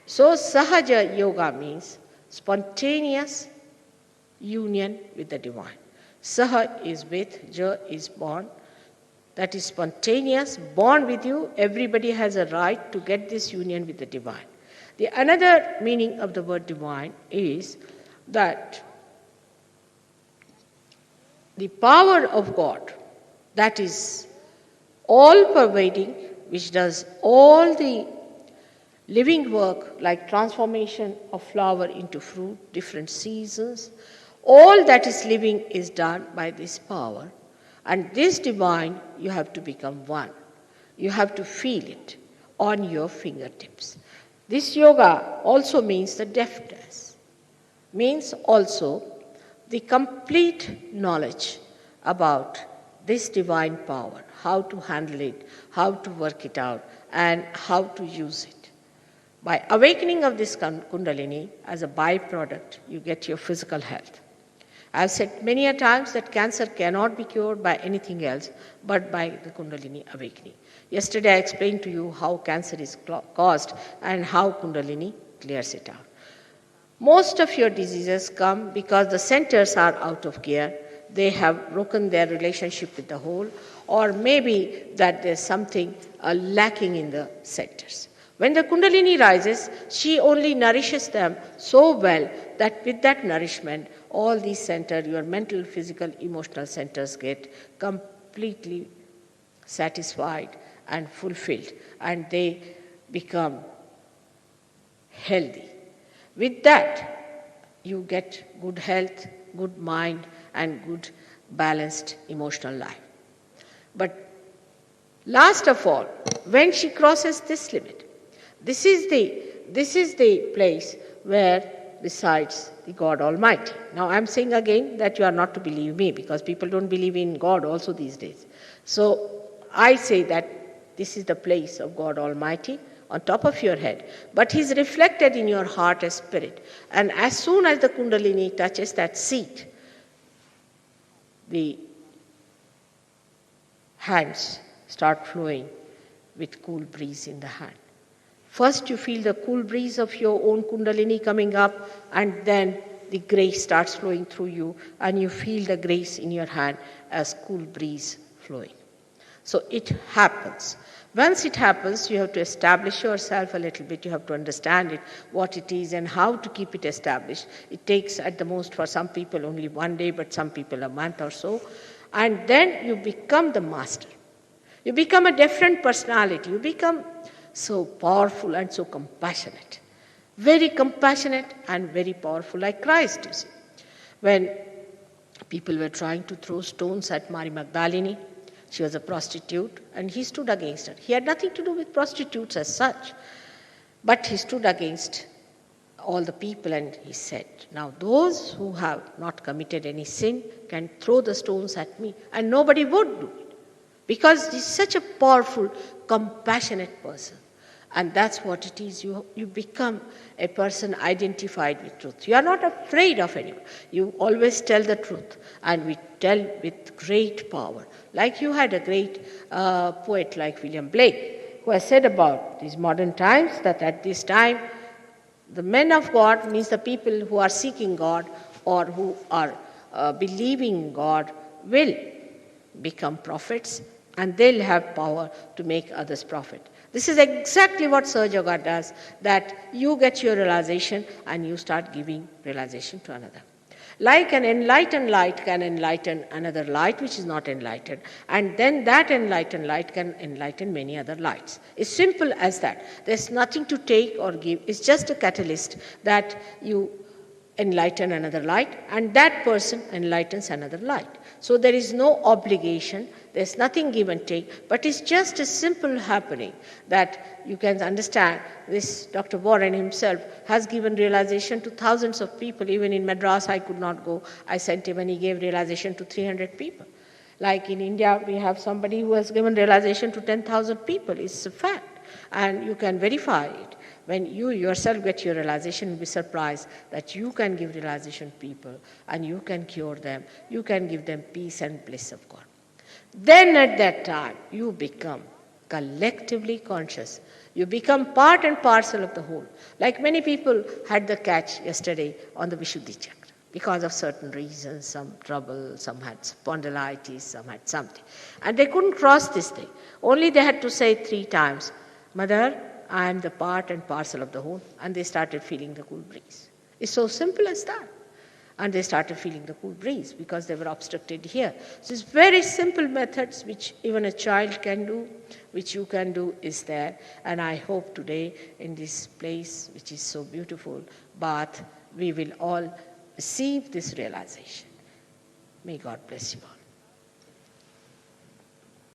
So Sahaja Yoga means spontaneous union with the divine. Saha is with, Ja is born. That is spontaneous, born with you. Everybody has a right to get this union with the divine. The another meaning of the word divine is that the power of God, that is all pervading, which does all the living work like transformation of flower into fruit, different seasons, all that is living is done by this power. And this divine, you have to become one. You have to feel it on your fingertips. This yoga also means the deftness, means also the complete knowledge about this divine power, how to handle it, how to work it out, and how to use it. By awakening of this Kundalini, as a byproduct, you get your physical health. I've said many a times that cancer cannot be cured by anything else but by the Kundalini awakening. Yesterday I explained to you how cancer is caused and how Kundalini clears it out. Most of your diseases come because the centers are out of gear. They have broken their relationship with the whole, or maybe that there's something lacking in the centers. When the Kundalini rises, she only nourishes them so well that with that nourishment, all these centers, your mental, physical, emotional centers get completely satisfied and fulfilled, and they become healthy. With that, you get good health, good mind, and good balanced emotional life. But last of all, when she crosses this limit, this is the place where resides the God Almighty. Now I'm saying again that you are not to believe me, because people don't believe in God also these days. So I say that this is the place of God Almighty on top of your head, but He's reflected in your heart as spirit. And as soon as the Kundalini touches that seat, the hands start flowing with cool breeze in the hand. First you feel the cool breeze of your own Kundalini coming up, and then the grace starts flowing through you, and you feel the grace in your hand as cool breeze flowing. So it happens. Once it happens, you have to establish yourself a little bit. You have to understand it, what it is, and how to keep it established. It takes at the most for some people only 1 day, but some people a month or so. And then you become the master. You become a different personality. You become so powerful and so compassionate. Very compassionate and very powerful, like Christ, you see. When people were trying to throw stones at Mary Magdalene, she was a prostitute, and he stood against her. He had nothing to do with prostitutes as such, but he stood against all the people and he said, now those who have not committed any sin can throw the stones at me, and nobody would do it, because he's such a powerful, compassionate person. And that's what it is. You become a person identified with truth. You are not afraid of anyone. You always tell the truth, and we tell with great power. Like you had a great poet like William Blake, who has said about these modern times that at this time, the men of God means the people who are seeking God or who are believing God will become prophets, and they'll have power to make others prophet. This is exactly what Sahaja Yoga does, that you get your realization and you start giving realization to another. Like an enlightened light can enlighten another light which is not enlightened, and then that enlightened light can enlighten many other lights. It's simple as that. There's nothing to take or give. It's just a catalyst that you enlighten another light, and that person enlightens another light. So there is no obligation, there's nothing give and take, but it's just a simple happening that you can understand. This Dr. Warren himself has given realization to thousands of people. Even in Madras, I could not go. I sent him and he gave realization to 300 people. Like in India, we have somebody who has given realization to 10,000 people. It's a fact, and you can verify it. When you yourself get your realization, you'll be surprised that you can give realization to people and you can cure them. You can give them peace and bliss of God. Then at that time, you become collectively conscious. You become part and parcel of the whole. Like many people had the catch yesterday on the Vishuddhi Chakra. Because of certain reasons, some trouble, some had spondylitis, some had something. And they couldn't cross this thing. Only they had to say 3 times, Mother, I am the part and parcel of the whole. And they started feeling the cool breeze. It's so simple as that. And they started feeling the cool breeze because they were obstructed here. So it's very simple methods which even a child can do, which you can do is there. And I hope today in this place, which is so beautiful, Bath, we will all receive this realization. May God bless you all.